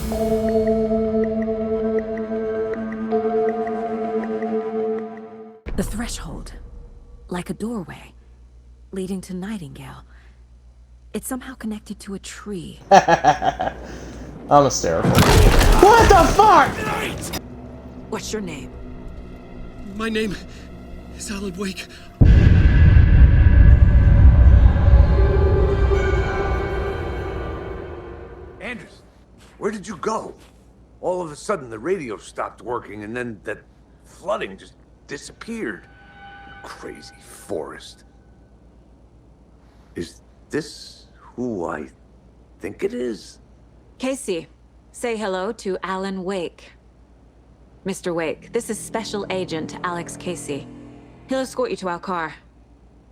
The threshold, like a doorway, leading to Nightingale. It's somehow connected to a tree. I'm hysterical. What the fuck? What's your name? My name is Alan Wake. Anderson, where did you go? All of a sudden the radio stopped working and then that flooding just disappeared. Crazy forest. Is this who I think it is? Casey, say hello to Alan Wake. Mr. Wake, this is Special Agent Alex Casey. He'll escort you to our car.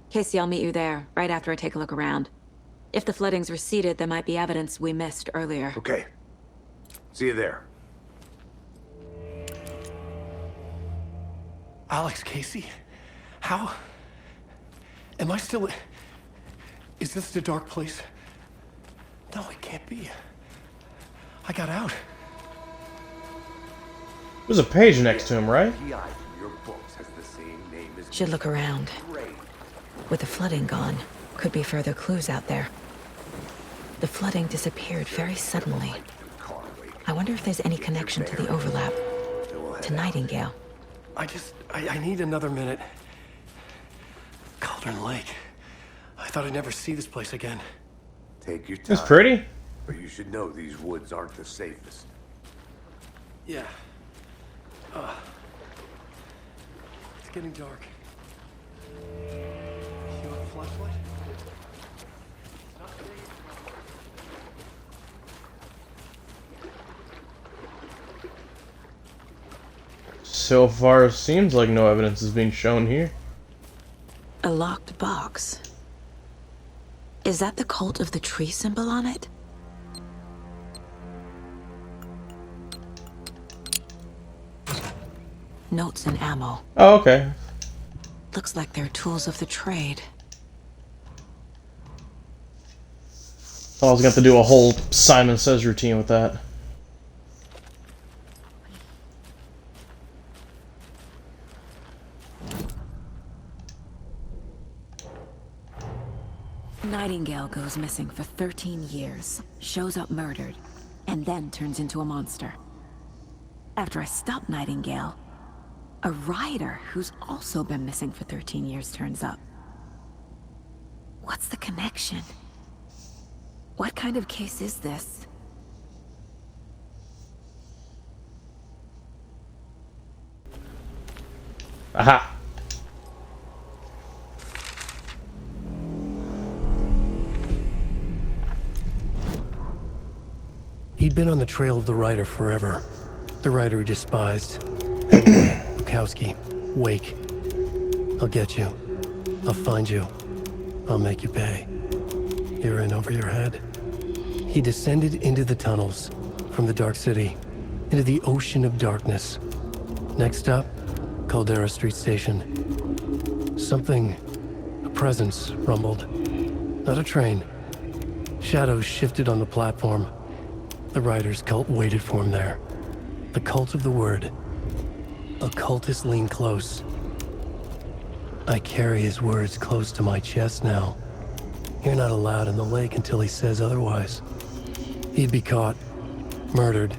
Casey, I'll meet you there, right after I take a look around. If the flooding's receded, there might be evidence we missed earlier. Okay. See you there. Alex Casey? How? Am I still... Is this the dark place? No, it can't be. I got out. There's a page next to him, right? Should look around. With the flooding gone, could be further clues out there. The flooding disappeared very suddenly. I wonder if there's any connection to the overlap. To Nightingale. I need another minute. Cauldron Lake. I thought I'd never see this place again. Take your time. It's pretty. But you should know these woods aren't the safest. Yeah. It's getting dark. You have a flashlight? So far, it seems like no evidence is being shown here. A locked box. Is that the cult of the tree symbol on it? Notes and ammo. Oh, okay. Looks like they're tools of the trade. I was going to have to do a whole Simon Says routine with that. Nightingale goes missing for 13 years, shows up murdered, and then turns into a monster. After I stop Nightingale, a rider who's also been missing for 13 years turns up. What's the connection? What kind of case is this? Aha! He'd been on the trail of the rider forever. The rider he despised. Bukowski. Wake. I'll get you. I'll find you. I'll make you pay. You're in over your head. He descended into the tunnels, from the Dark City, into the ocean of darkness. Next up, Caldera Street Station. Something, a presence, rumbled. Not a train. Shadows shifted on the platform. The rider's cult waited for him there. The cult of the word. Occultists lean close. I carry his words close to my chest now. You're not allowed in the lake until he says otherwise. He'd be caught, murdered.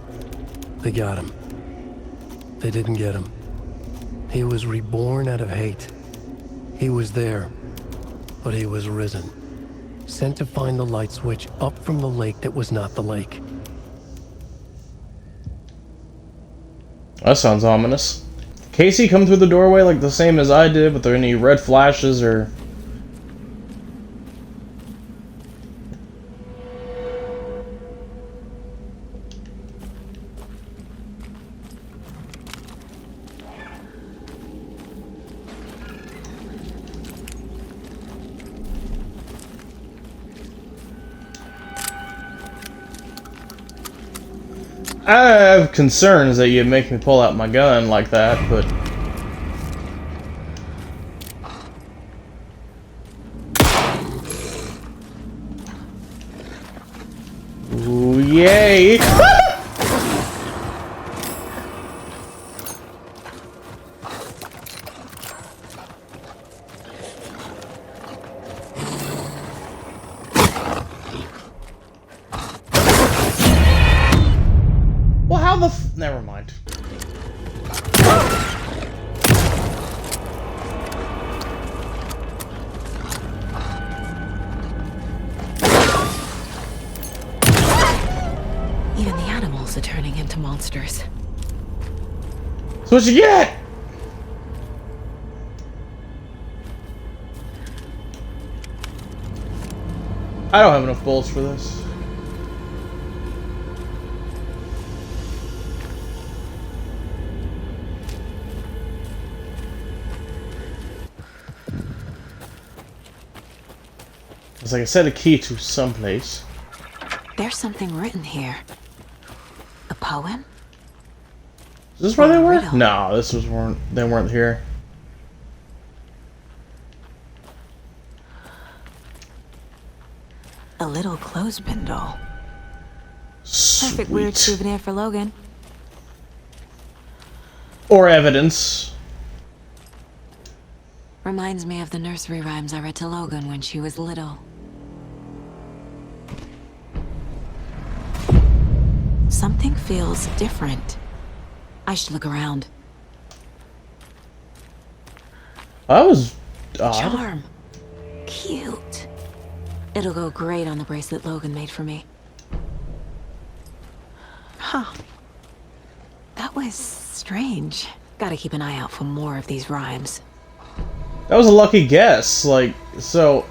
They got him. They didn't get him. He was reborn out of hate. He was there, but he was risen. Sent to find the light switch up from the lake that was not the lake. That sounds ominous. Casey come through the doorway like the same as I did, but there any red flashes or... I have concerns that you make me pull out my gun like that, but... Ooh, yay! How the never mind. Even the animals are turning into monsters. That's what you get! I don't have enough bullets for this. It's like I said, a key to someplace. There's something written here. A poem? Is this where they were? Riddle. No, they weren't here. A little clothespin doll. Sweet. Perfect weird souvenir for Logan. Or evidence. Reminds me of the nursery rhymes I read to Logan when she was little. Something feels different. I should look around. That was odd. Charm. Cute. It'll go great on the bracelet Logan made for me. Huh. That was strange. Gotta keep an eye out for more of these rhymes. That was a lucky guess. Like, so.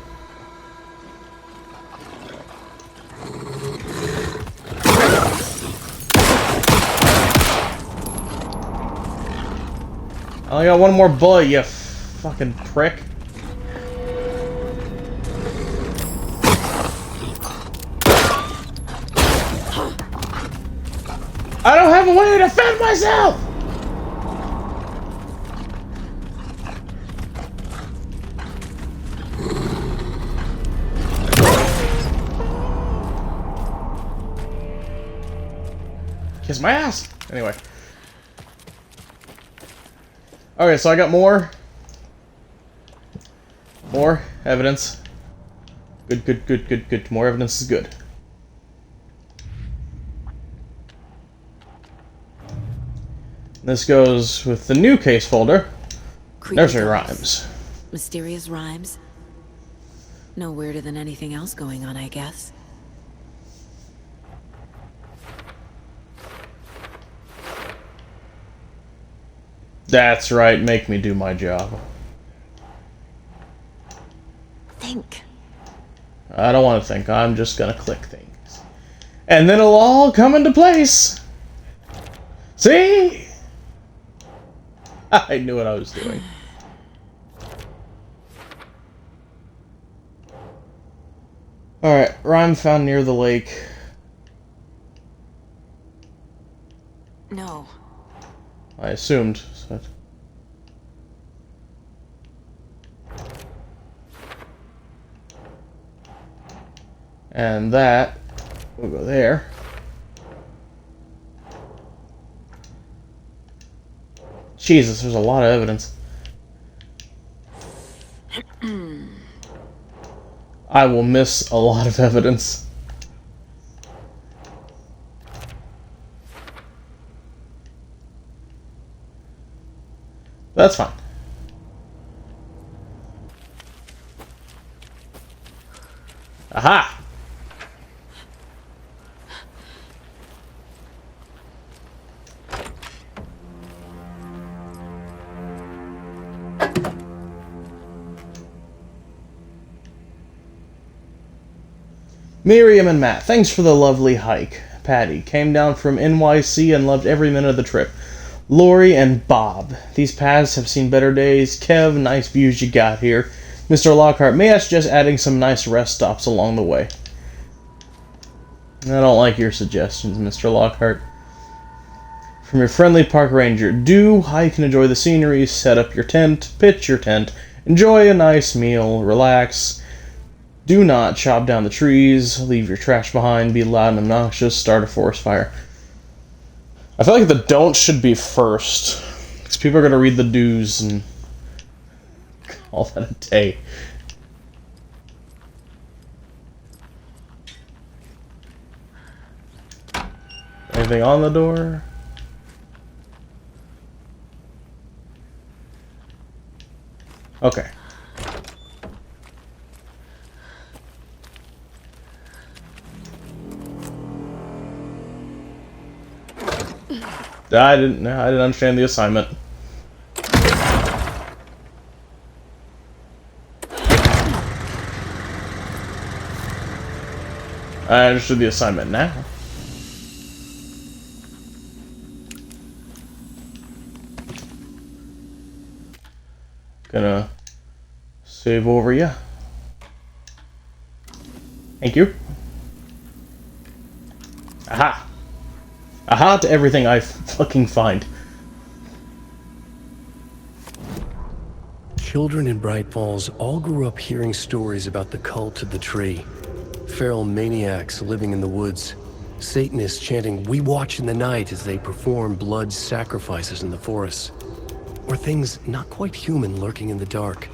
I only got one more bullet, you fucking prick. I don't have a way to defend myself! Kiss my ass! Anyway. Okay, so I got more evidence. Good. More evidence is good. This goes with the new case folder. Creepy Nursery dolls. rhymes. Mysterious rhymes. No weirder than anything else going on, I guess. That's right, make me do my job. Think. I don't want to think, I'm just gonna click things. And then it'll all come into place! See? I knew what I was doing. Alright, rhyme found near the lake. No. I assumed. So and that will go there. Jesus, there's a lot of evidence. I will miss a lot of evidence. That's fine. Aha! Miriam and Matt, thanks for the lovely hike. Patty came down from NYC and loved every minute of the trip. Lori and Bob, these paths have seen better days. Kev, nice views you got here. Mr. Lockhart, may I suggest adding some nice rest stops along the way? I don't like your suggestions, Mr. Lockhart. From your friendly park ranger, do hike and enjoy the scenery, set up your tent, pitch your tent, enjoy a nice meal, relax. Do not chop down the trees, leave your trash behind, be loud and obnoxious, start a forest fire. I feel like the don'ts should be first, because people are going to read the do's and call that a day. Anything on the door? Okay. I didn't understand the assignment. I understood the assignment now. Gonna save over ya. Thank you. Aha! Aha to everything I fucking find. Children in Bright Falls all grew up hearing stories about the cult of the tree. Feral maniacs living in the woods. Satanists chanting, "We watch in the night," as they perform blood sacrifices in the forests. Or things not quite human lurking in the dark.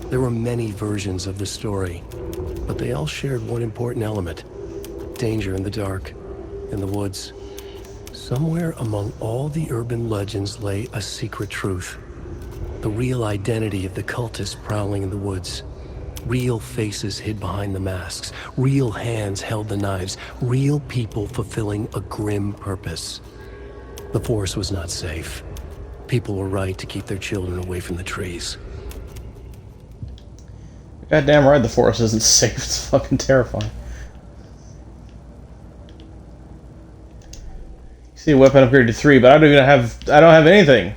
There were many versions of the story, but they all shared one important element. Danger in the dark, in the woods. Somewhere among all the urban legends lay a secret truth. The real identity of the cultists prowling in the woods. Real faces hid behind the masks. Real hands held the knives. Real people fulfilling a grim purpose. The forest was not safe. People were right to keep their children away from the trees. Goddamn right the forest isn't safe. It's fucking terrifying. See, weapon upgrade to 3, but I don't have anything.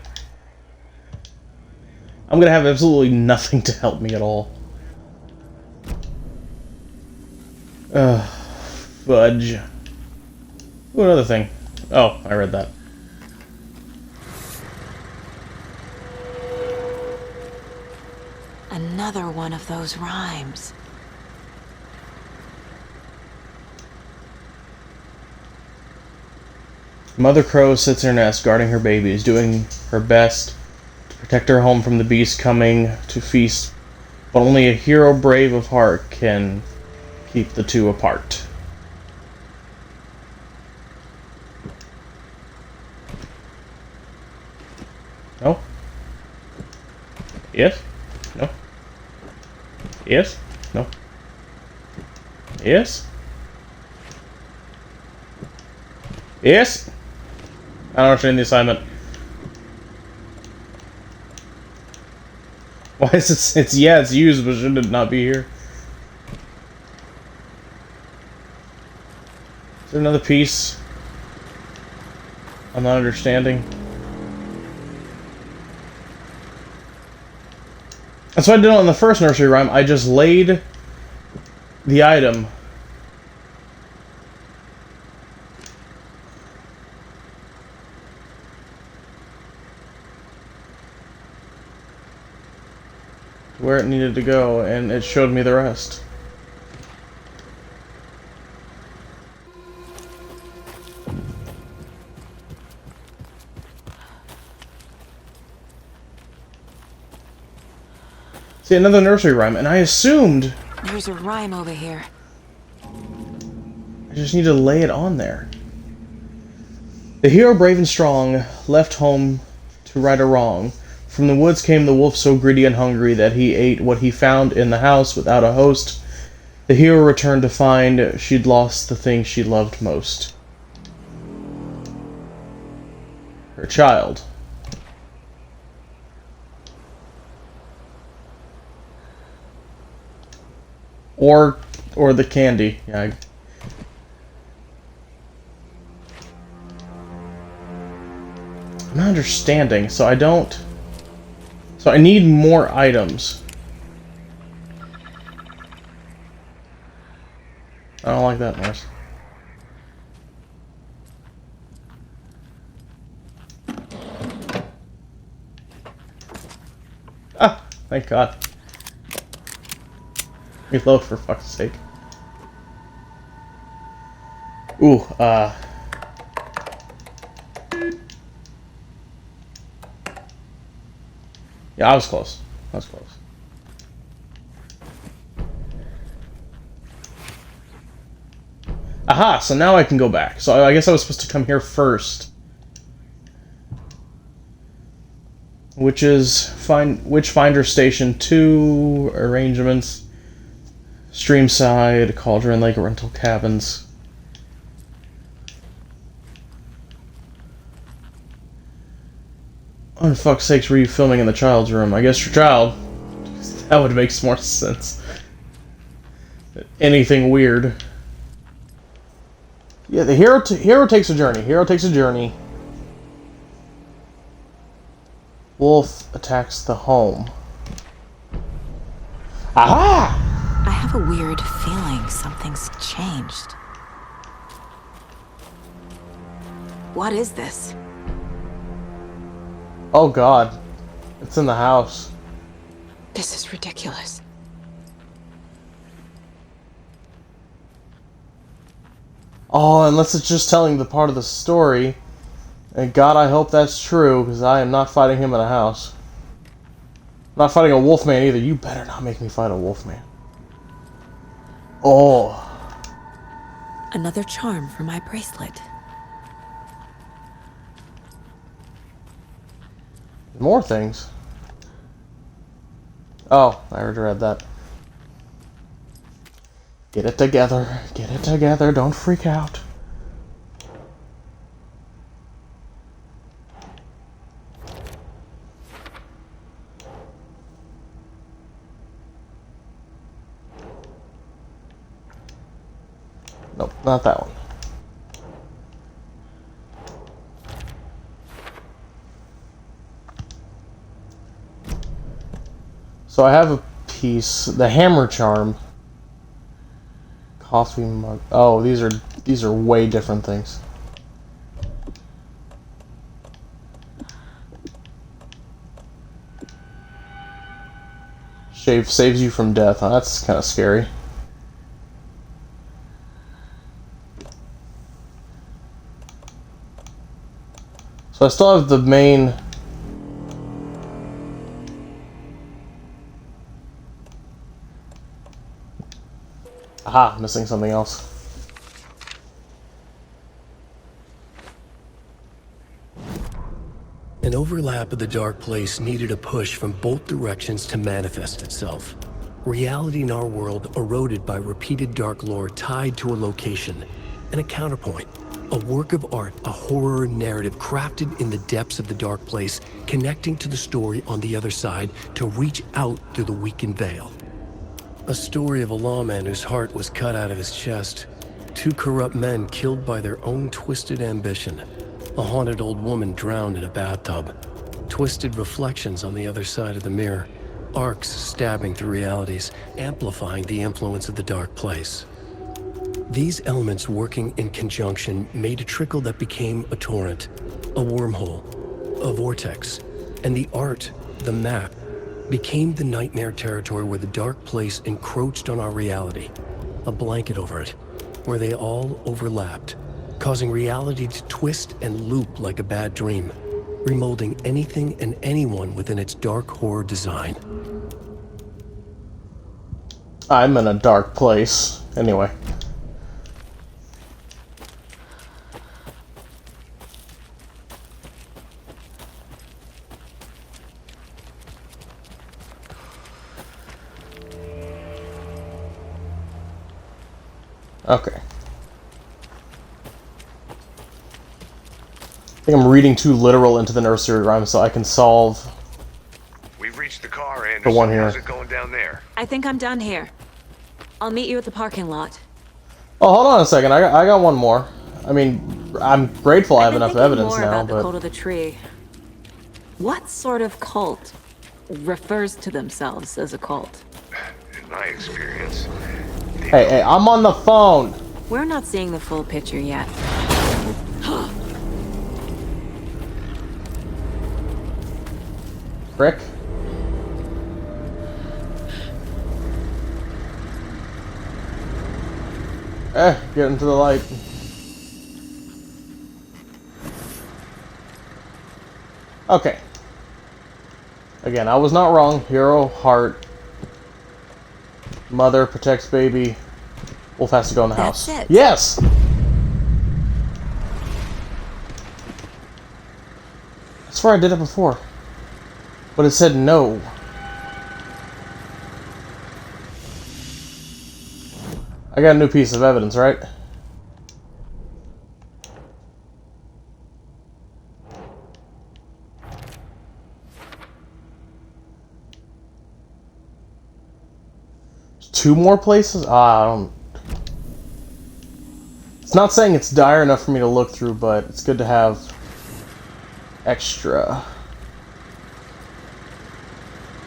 I'm gonna have absolutely nothing to help me at all. Fudge. Ooh, another thing. Oh, I read that. Another one of those rhymes. Mother Crow sits in her nest, guarding her babies, doing her best to protect her home from the beast coming to feast, but only a hero brave of heart can keep the two apart. No? Yes? No? Yes? No? Yes? Yes? I don't understand the assignment. Why is it? It's used, but should it not be here? Is there another piece I'm not understanding? That's what I did on the first nursery rhyme. I just laid the item. Where it needed to go, and it showed me the rest. See, another nursery rhyme, and I assumed There's a rhyme over here. I just need to lay it on there. The hero brave and strong left home to right a wrong. From the woods came the wolf so greedy and hungry that he ate what he found in the house without a host. The hero returned to find she'd lost the thing she loved most. Her child. Or the candy. Yeah. I'm not understanding, so I don't... So I need more items. I don't like that noise. Ah! Thank God. Reload, for fuck's sake. Ooh, yeah, I was close. I was close. Aha! So now I can go back. So I guess I was supposed to come here first. Witchfinder Station 2 arrangements. Streamside, Cauldron Lake rental cabins. Oh, for fuck's sakes, were you filming in the child's room? I guess your child. That would make more sense. Anything weird. Yeah, the hero takes a journey. Hero takes a journey. Wolf attacks the home. Aha! I have a weird feeling something's changed. What is this? Oh god. It's in the house. This is ridiculous. Oh, unless it's just telling the part of the story. And God, I hope that's true, because I am not fighting him in a house. I'm not fighting a wolfman either. You better not make me fight a wolfman. Oh. Another charm for my bracelet. More things. Oh, I already read that. Get it together. Get it together. Don't freak out. Nope, not that one. So I have a piece, the hammer charm. Coffee mug. Oh, these are way different things. Shave saves you from death. Huh? That's kind of scary. So I still have the main. Aha, missing something else. An overlap of the dark place needed a push from both directions to manifest itself. Reality in our world eroded by repeated dark lore tied to a location, and a counterpoint. A work of art, a horror narrative crafted in the depths of the dark place, connecting to the story on the other side to reach out through the weakened veil. A story of a lawman whose heart was cut out of his chest. Two corrupt men killed by their own twisted ambition. A haunted old woman drowned in a bathtub. Twisted reflections on the other side of the mirror. Arcs stabbing through realities, amplifying the influence of the dark place. These elements working in conjunction made a trickle that became a torrent, a wormhole, a vortex, and the art, the map, became the nightmare territory where the dark place encroached on our reality, a blanket over it, where they all overlapped, causing reality to twist and loop like a bad dream, remolding anything and anyone within its dark horror design. I'm in a dark place. Anyway. Okay. I think I'm reading too literal into the nursery rhyme, so I can solve We've reached the car, Anderson. the one here. How's it going down there? I think I'm done here. I'll meet you at the parking lot. Oh, hold on a second. I got one more. I mean, I'm grateful I have enough evidence more now, about the but cult of the tree. What sort of cult refers to themselves as a cult? In my experience, hey, I'm on the phone. We're not seeing the full picture yet. Frick. Get into the light. Okay. Again, I was not wrong. Hero, heart. Mother protects baby. Wolf has to go in the house. That's it. Yes! I swear I did it before. But it said no. I got a new piece of evidence, right? Two more places? I don't... It's not saying it's dire enough for me to look through, but it's good to have extra.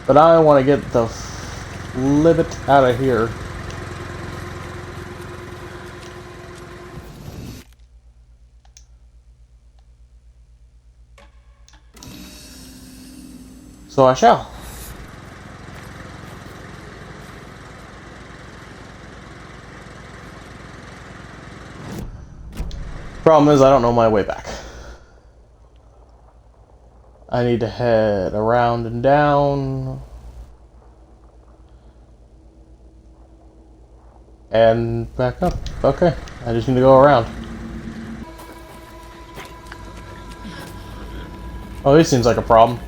But I want to get the flibit out of here. So I shall. Problem is, I don't know my way back. I need to head around and down. And back up. Okay, I just need to go around. Oh, this seems like a problem.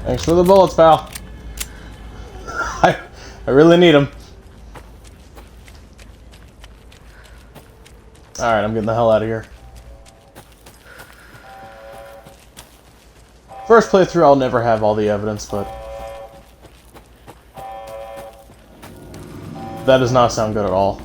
Thanks for the bullets, pal. I really need them. Alright, I'm getting the hell out of here. First playthrough, I'll never have all the evidence, but... that does not sound good at all.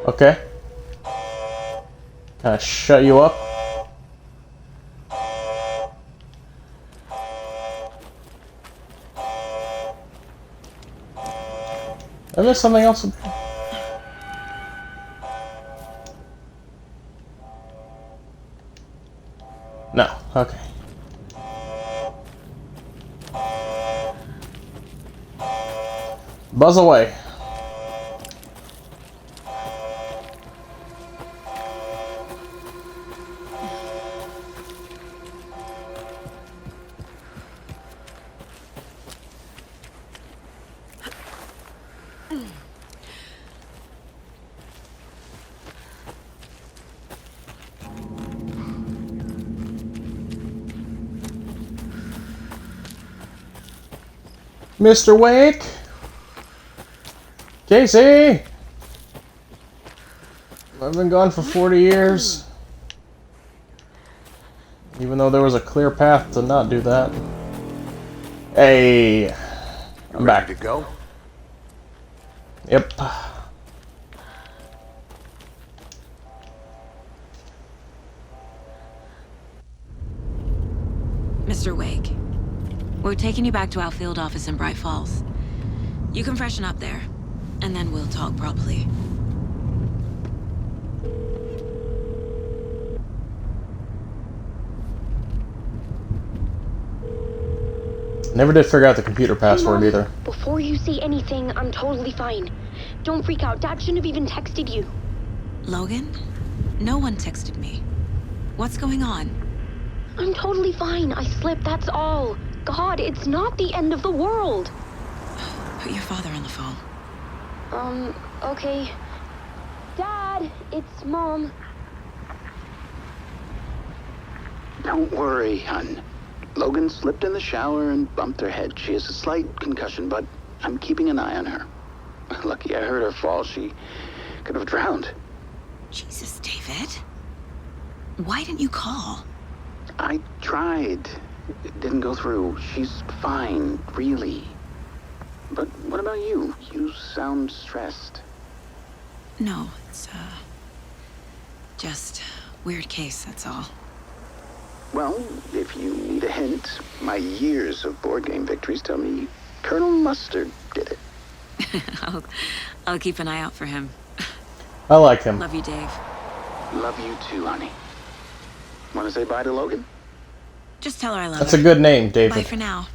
Okay. Can I shut you up? Did I miss something else? No. Okay. Buzz away. Mr. Wake? Casey? I've been gone for 40 years. Even though there was a clear path to not do that. Hey, I'm back. Ready to go? Yep. Mr. Wake, we're taking you back to our field office in Bright Falls. You can freshen up there, and then we'll talk properly. Never did figure out the computer password Mom, either. Before you say anything, I'm totally fine. Don't freak out. Dad shouldn't have even texted you. Logan? No one texted me. What's going on? I'm totally fine. I slipped, that's all. God, it's not the end of the world. Put your father on the phone. Okay. Dad, it's Mom. Don't worry, hon. Logan slipped in the shower and bumped her head. She has a slight concussion, but I'm keeping an eye on her. Lucky I heard her fall. She could have drowned. Jesus, David. Why didn't you call? I tried. It didn't go through. She's fine, really. But what about you? You sound stressed. No, it's, just weird case, that's all. Well, if you need a hint, my years of board game victories tell me Colonel Mustard did it. I'll keep an eye out for him. I like him. Love you, Dave. Love you too, honey. Want to say bye to Logan? Just tell her I love That's her. a good name, David. Bye for now.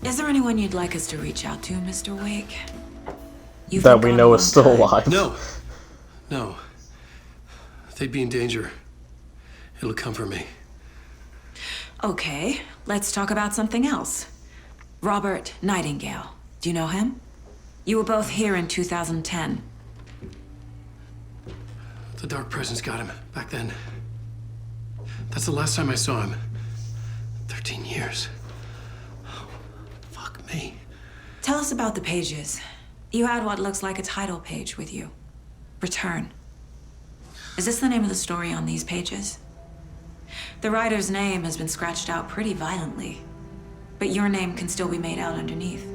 Is there anyone you'd like us to reach out to, Mr. Wake? That we know is still alive. No. No. They'd be in danger. It'll come for me. Okay, let's talk about something else. Robert Nightingale. Do you know him? You were both here in 2010. The Dark Presence got him back then. That's the last time I saw him. 13 years. Oh, fuck me. Tell us about the pages. You had what looks like a title page with you. Return. Is this the name of the story on these pages? The writer's name has been scratched out pretty violently, but your name can still be made out underneath.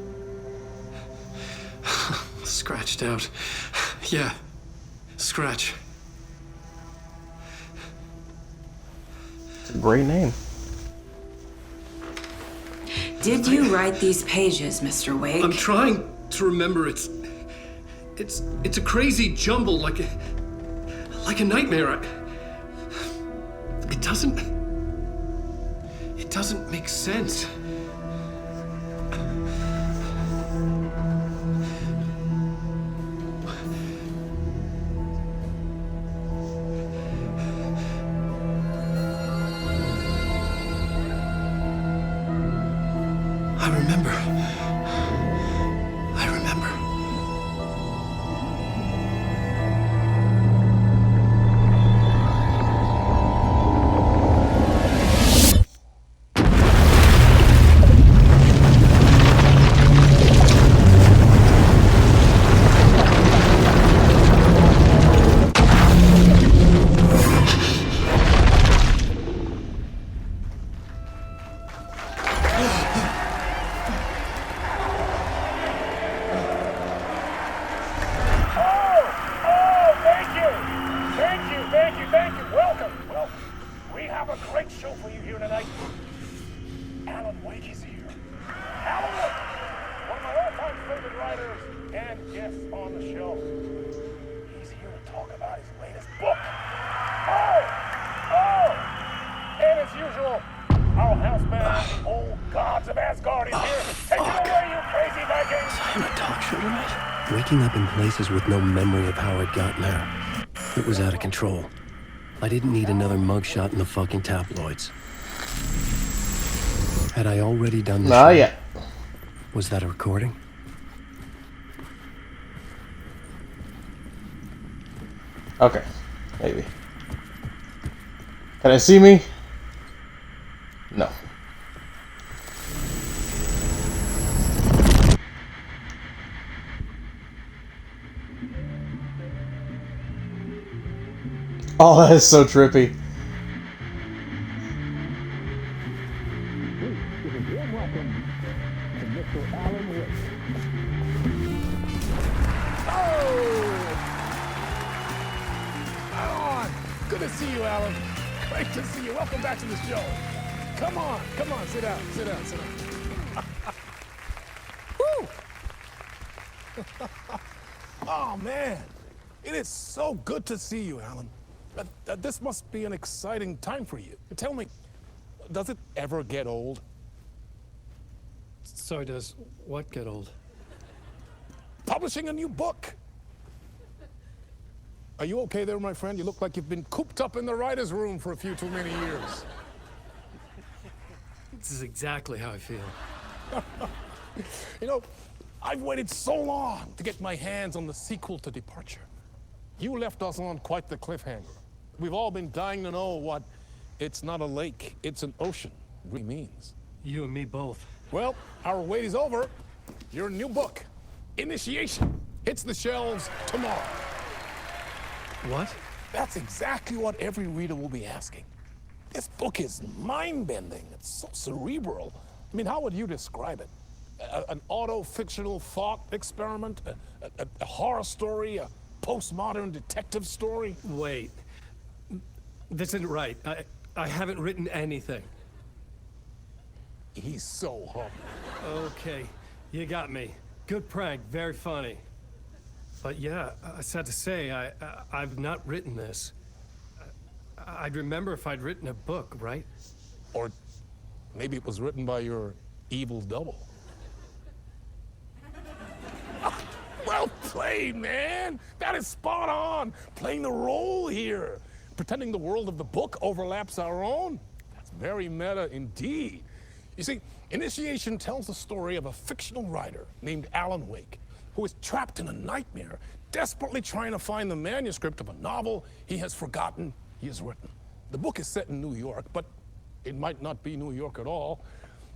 Scratched out. Yeah. Scratch. It's a great name. Did you write these pages, Mr. Wake? I'm trying to remember. It's a crazy jumble, like a nightmare. It doesn't make sense. I remember. Thank you. Welcome. We have a great show for you here tonight. Alan Wake is here. Alan Wake, one of my all-time favorite writers and guests on the show. He's here to talk about his latest book. And as usual, our house band, the old gods of Asgard, is here. Take it away, you crazy Vikings! I'm a talk show tonight. Waking up in places with no memory of how I'd gotten there. It was out of control. I didn't need another mugshot in the fucking tabloids. Had I already done the show? Yeah. Was that a recording? Okay. Maybe. Can I see me? No. Oh, that is so trippy. Good to see you, Alan. Great to see you. Welcome back to the show. Come on, sit down. Woo! Oh, man. It is so good to see you, Alan. This must be an exciting time for you. Tell me, does it ever get old? Sorry, does what get old? Publishing a new book. Are you okay there, my friend? You look like you've been cooped up in the writer's room for a few too many years. This is exactly how I feel. You know, I've waited so long to get my hands on the sequel to Departure. You left us on quite the cliffhanger. We've all been dying to know what "it's not a lake, it's an ocean" really means. You and me both. Well, our wait is over. Your new book, Initiation, hits the shelves tomorrow. What? That's exactly what every reader will be asking. This book is mind-bending. It's so cerebral. I mean, how would you describe it? An auto-fictional thought experiment? A horror story? A postmodern detective story? Wait. This isn't right. I haven't written anything. He's so humble. Okay, you got me. Good prank, very funny. But yeah, sad to say, I've not written this. I'd remember if I'd written a book, right? Or maybe it was written by your evil double. Well played, man. That is spot on. Playing the role here. Pretending the world of the book overlaps our own. That's very meta indeed. You see, Initiation tells the story of a fictional writer named Alan Wake, who is trapped in a nightmare, desperately trying to find the manuscript of a novel he has forgotten he has written. The book is set in New York, but it might not be New York at all.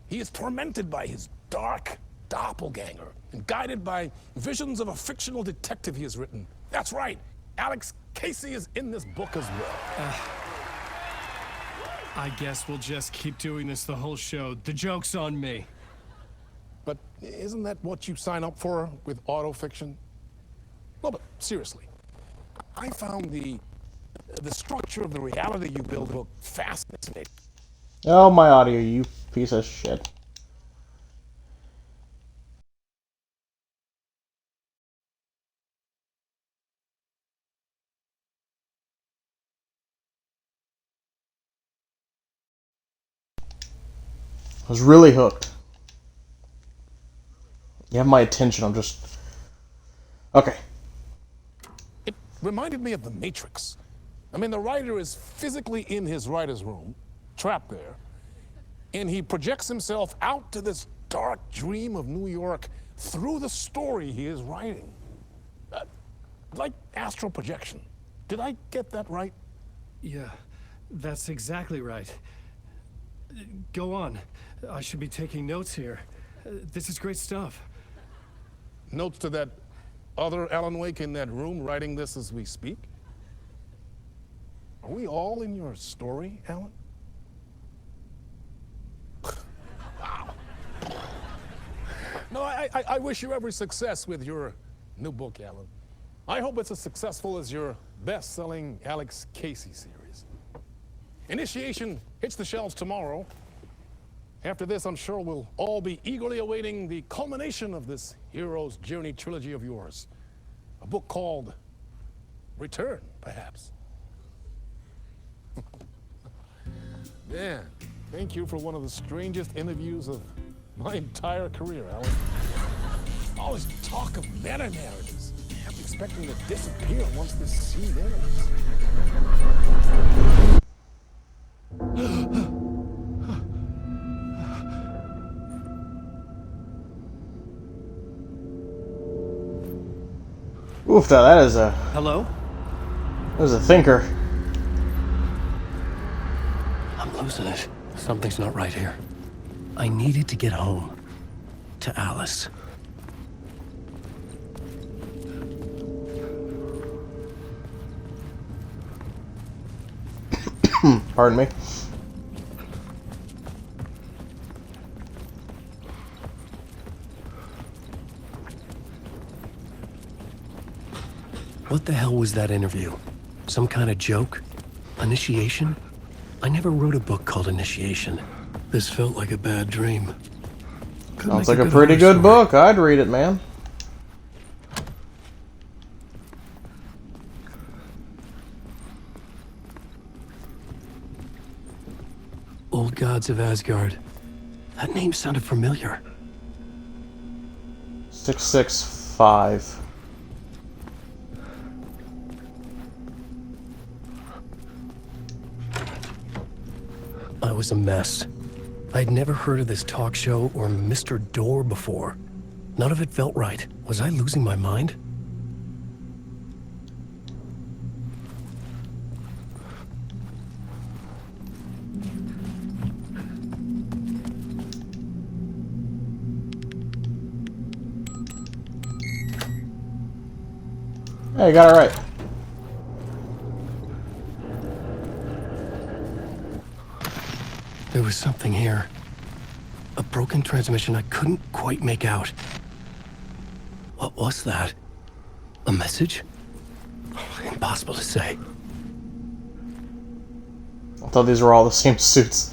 He is tormented by his dark doppelganger and guided by visions of a fictional detective he has written. That's right, Alex Casey is in this book as well. I guess we'll just keep doing this the whole show. The joke's on me. But isn't that what you sign up for with autofiction? No, but seriously, I found the structure of the reality you build book fascinating. Oh, my audio, you piece of shit. I was really hooked. You have my attention, I'm just... Okay. It reminded me of The Matrix. I mean, the writer is physically in his writer's room, trapped there, and he projects himself out to this dark dream of New York through the story he is writing. Like astral projection. Did I get that right? Yeah, that's exactly right. Go on. I should be taking notes here. This is great stuff. Notes to that other Alan Wake in that room writing this as we speak? Are we all in your story, Alan? Wow. No, I wish you every success with your new book, Alan. I hope it's as successful as your best-selling Alex Casey series. Initiation hits the shelves tomorrow. After this, I'm sure we'll all be eagerly awaiting the culmination of this hero's journey trilogy of yours. A book called Return, perhaps. Man, thank you for one of the strangest interviews of my entire career, Alan. Always talk of meta-narratives. I'm expecting to disappear once this scene ends. Oof, that is a... Hello? That is a thinker. I'm losing it. Something's not right here. I needed to get home. To Alice. Pardon me. What the hell was that interview? Some kind of joke? Initiation? I never wrote a book called Initiation. This felt like a bad dream. Sounds like a pretty good book. I'd read it, man. Old Gods of Asgard. That name sounded familiar. 665. was a mess. I'd never heard of this talk show or Mr. Door before. None of it felt right. Was I losing my mind? Hey, you got it right. There was something here. A broken transmission I couldn't quite make out. What was that? A message? Impossible to say. I thought these were all the same suits.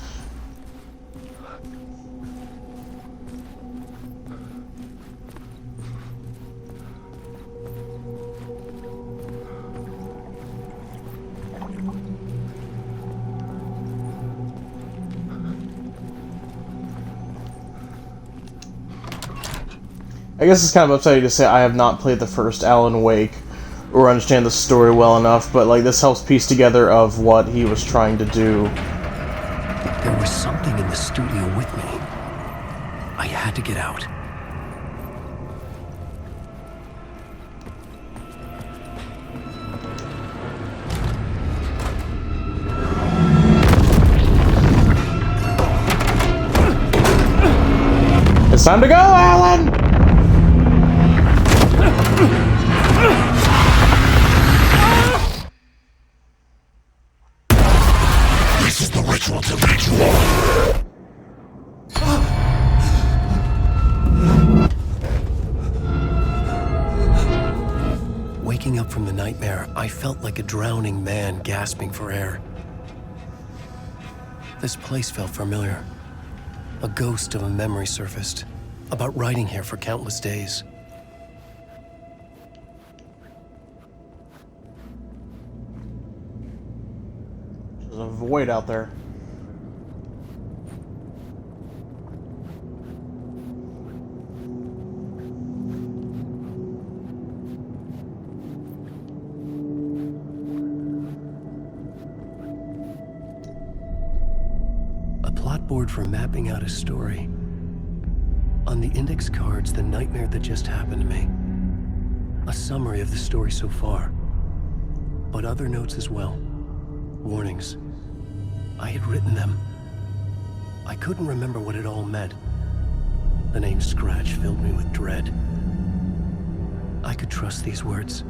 I guess it's kind of upsetting to say I have not played the first Alan Wake or understand the story well enough, but like this helps piece together of what he was trying to do. There was something in the studio with me. I had to get out. It's time to go, Alan! This is the ritual to make you all. Waking up from the nightmare, I felt like a drowning man gasping for air. This place felt familiar. A ghost of a memory surfaced, about riding here for countless days. There's a void out there. A plot board for mapping out a story. On the index cards, the nightmare that just happened to me. A summary of the story so far. But other notes as well. Warnings. I had written them. I couldn't remember what it all meant. The name Scratch filled me with dread. I could trust these words.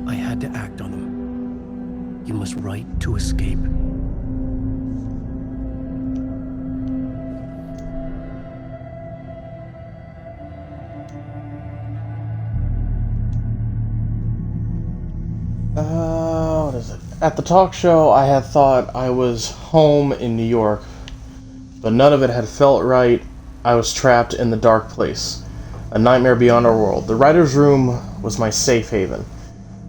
I had to act on them. You must write to escape. What is it? At the talk show, I had thought I was home in New York, but none of it had felt right. I was trapped in the dark place, a nightmare beyond our world. The writer's room was my safe haven.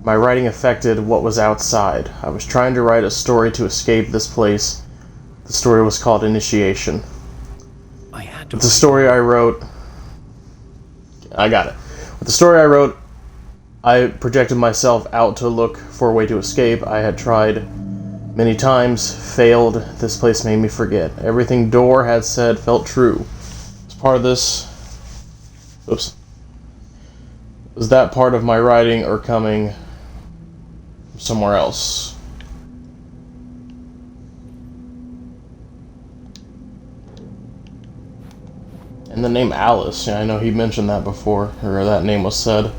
My writing affected what was outside. I was trying to write a story to escape this place. The story was called Initiation. I had to. With the story I wrote... I got it. With the story I wrote, I projected myself out to look for a way to escape. I had tried many times, failed. This place made me forget. Everything Door had said felt true. As part of this... Oops. Was that part of my writing or coming from somewhere else? And the name Alice, yeah, I know he mentioned that before, or that name was said.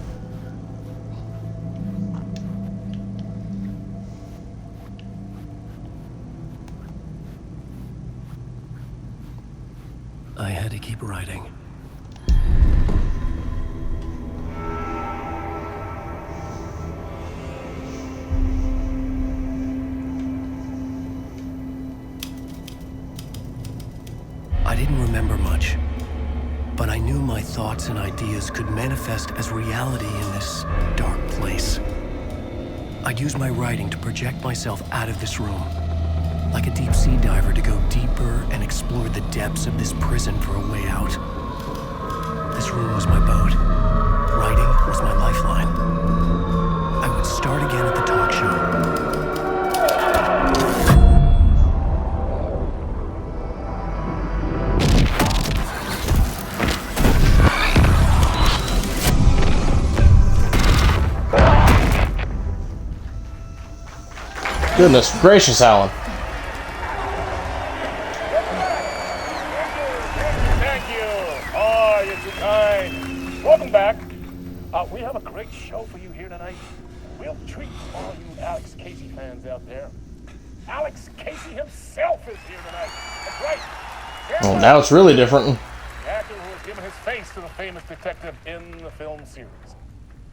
I had to keep writing. I didn't remember much, but I knew my thoughts and ideas could manifest as reality in this dark place. I'd use my writing to project myself out of this room, like a deep sea diver to go deeper and explore the depths of this prison for a way out. This room was my boat. Writing was my lifeline. I would start again at the talk show. Goodness gracious, Alan. Thank you. Oh, you're too kind. Welcome back. We have a great show for you here tonight. Real treat for all you Alex Casey fans out there. Alex Casey himself is here tonight. That's right. Oh, now it's really different. The actor who has given his face to the famous detective in the film series.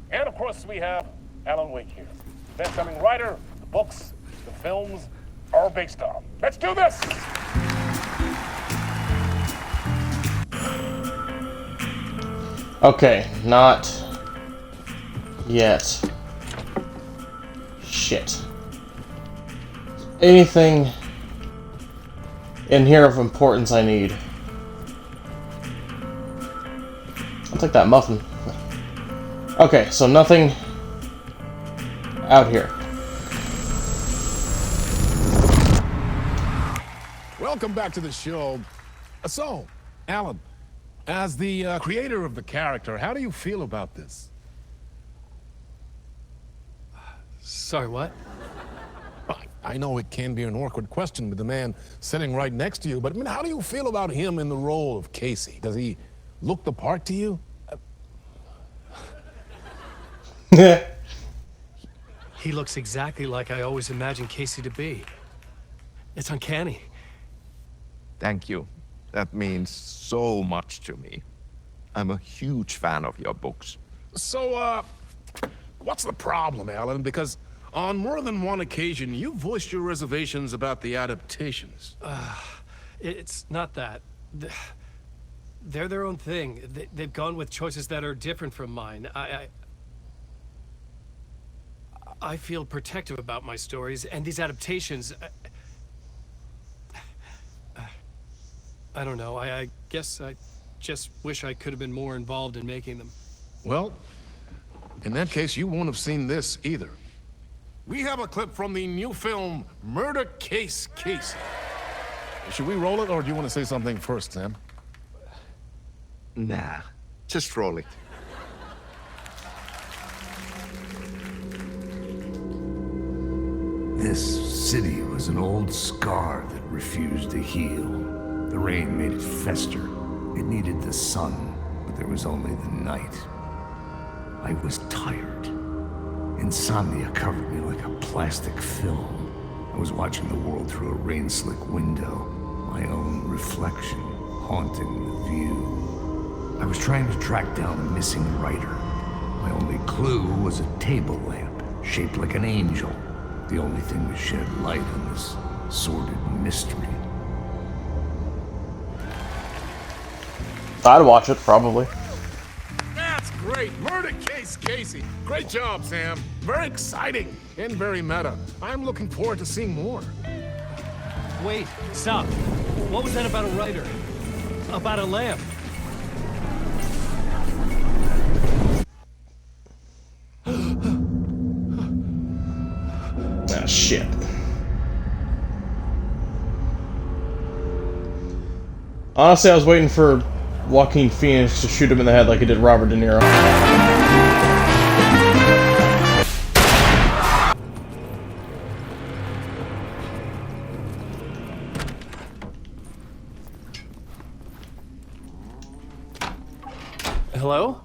And of course, we have Alan Wake here, best-selling writer. The books, the films are based on. Let's do this. Okay, not yet. Shit. Anything in here of importance I need? I'll take that muffin. Okay, so nothing out here. Welcome back to the show. So, Alan, as the creator of the character, how do you feel about this? Sorry, what? I know it can be an awkward question with the man sitting right next to you, but I mean, how do you feel about him in the role of Casey? Does he look the part to you? He looks exactly like I always imagined Casey to be. It's uncanny. Thank you. That means so much to me. I'm a huge fan of your books. So, what's the problem, Alan? Because on more than one occasion, you voiced your reservations about the adaptations. It's not that. They're their own thing. They've gone with choices that are different from mine. I feel protective about my stories, and these adaptations... I don't know. I guess I just wish I could have been more involved in making them. Well, in that case, you won't have seen this either. We have a clip from the new film, Murder Case Casey. Should we roll it, or do you want to say something first, Sam? Nah, just roll it. This city was an old scar that refused to heal. The rain made it fester. It needed the sun, but there was only the night. I was tired. Insomnia covered me like a plastic film. I was watching the world through a rain-slick window, my own reflection haunting the view. I was trying to track down a missing writer. My only clue was a table lamp, shaped like an angel. The only thing to shed light on this sordid mystery. I'd watch it, probably. That's great! Murder Case Casey! Great job, Sam. Very exciting and very meta. I'm looking forward to seeing more. Wait, stop. What was that about a writer? About a lamp? Ah, shit. Honestly, I was waiting for Joaquin Phoenix to shoot him in the head like he did Robert De Niro. Hello?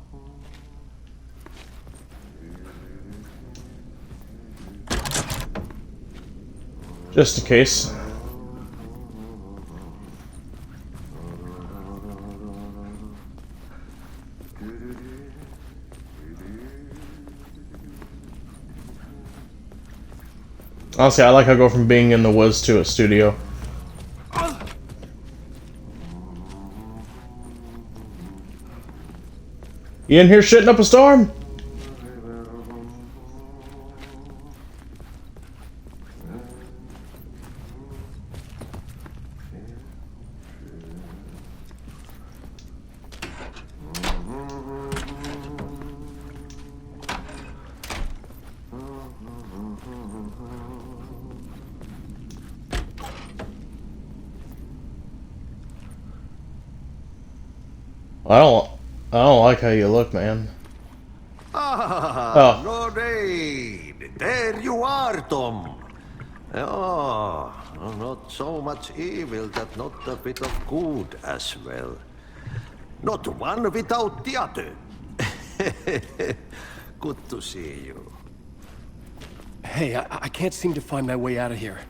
Just in case. Honestly, I like how I go from being in the woods to a studio. You in here shitting up a storm? I don't like how you look, man. Ah, Oh. Lorraine, there you are, Tom. Oh, not so much evil that not a bit of good as well. Not one without the other. Good to see you. Hey, I can't seem to find my way out of here.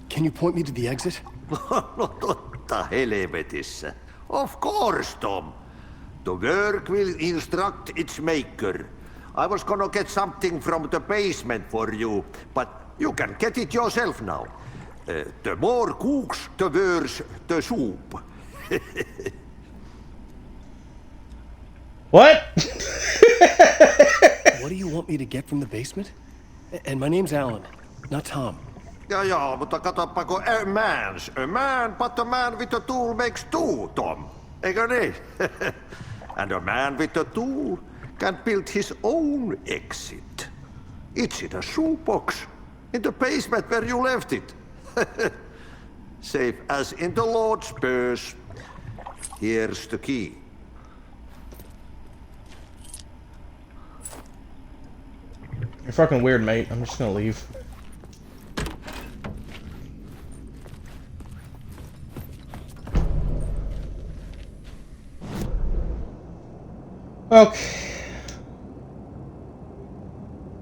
Can you point me to the exit? No totta helvetissä. Of course, Tom. The work will instruct its maker. I was gonna get something from the basement for you, but you can get it yourself now. The more cooks, the worse the soup. What? What do you want me to get from the basement? And my name's Alan, not Tom. Ja, mutta katoppa kun a man, but a man with a tool makes two, Tom. Eikö niin? And a man with a tool can build his own exit. It's in a shoebox, in the basement where you left it. Safe as in the Lord's purse. Here's the key. You're fucking weird, mate. I'm just gonna leave. Okay.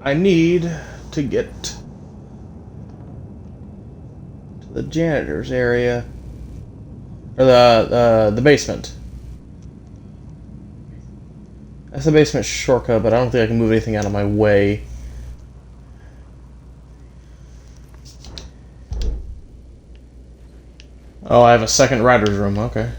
I need to get to the janitor's area. Or the basement. That's the basement shortcut, but I don't think I can move anything out of my way. Oh, I have a second writer's room, okay.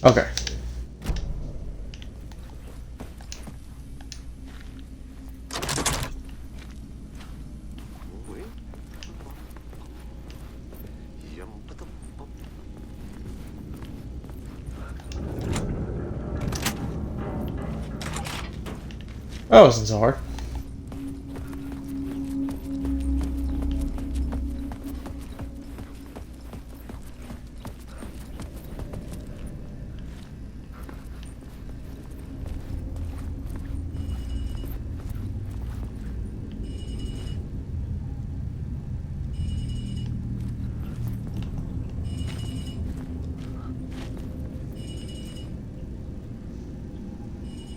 Okay. That wasn't so hard.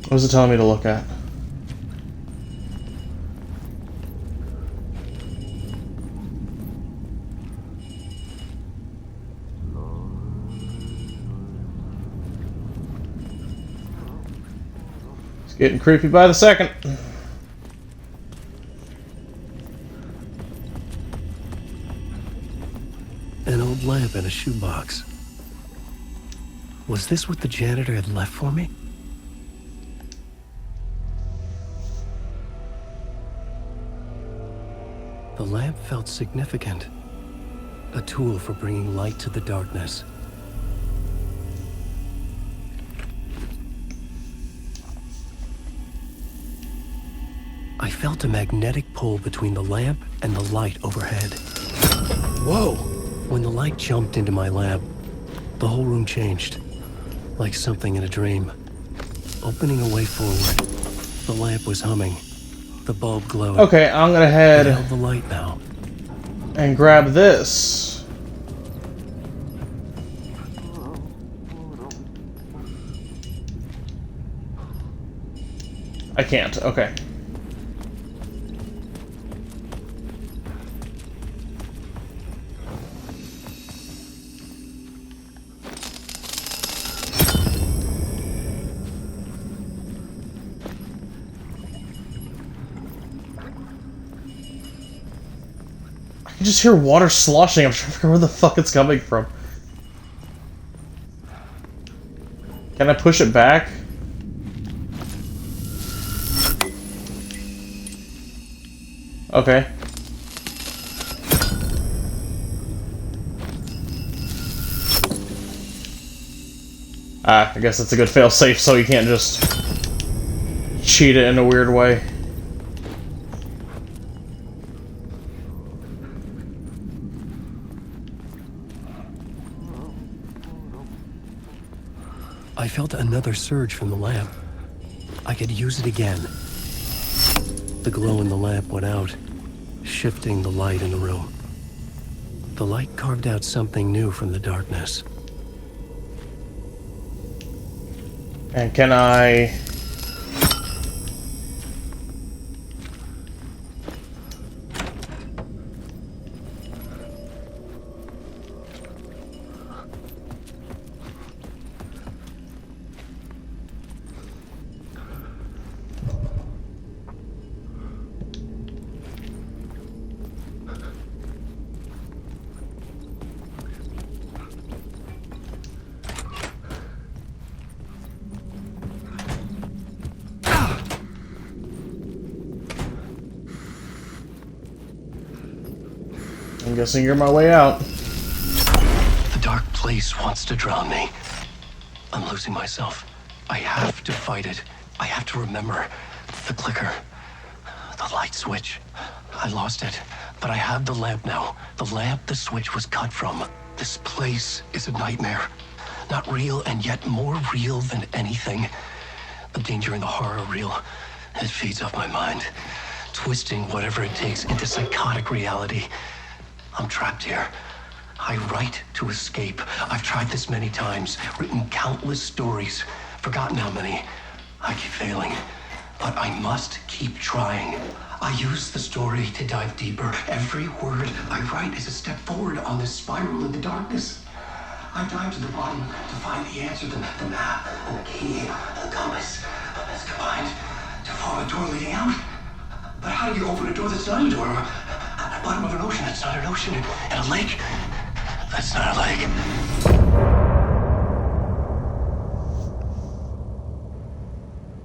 What was it telling me to look at? It's getting creepy by the second. An old lamp in a shoebox. Was this what the janitor had left for me? The lamp felt significant. A tool for bringing light to the darkness. I felt a magnetic pull between the lamp and the light overhead. Whoa! When the light jumped into my lab, the whole room changed. Like something in a dream. Opening a way forward, the lamp was humming. The bulb glowed. Okay, I'm gonna head I held the light now. and grab this. I can't, okay. I can just hear water sloshing. I'm trying to figure out where the fuck it's coming from. Can I push it back? Okay. I guess that's a good fail-safe, so you can't just cheat it in a weird way. I felt another surge from the lamp. I could use it again. The glow in the lamp went out, shifting the light in the room. The light carved out something new from the darkness. And can I... I'm guessing you're my way out. The dark place wants to drown me. I'm losing myself. I have to fight it. I have to remember. The clicker. The light switch. I lost it. But I have the lamp now. The lamp the switch was cut from. This place is a nightmare. Not real, and yet more real than anything. The danger and the horror are real. It feeds off my mind, twisting whatever it takes into psychotic reality. I'm trapped here. I write to escape. I've tried this many times, written countless stories, forgotten how many. I keep failing, but I must keep trying. I use the story to dive deeper. Every word I write is a step forward on this spiral in the darkness. I dive to the bottom to find the answer, the map, and the key, and the compass. It's combined to form a door leading out. But how do you open a door that's not a door? At the bottom of an ocean that's not an ocean, and a lake that's not a lake.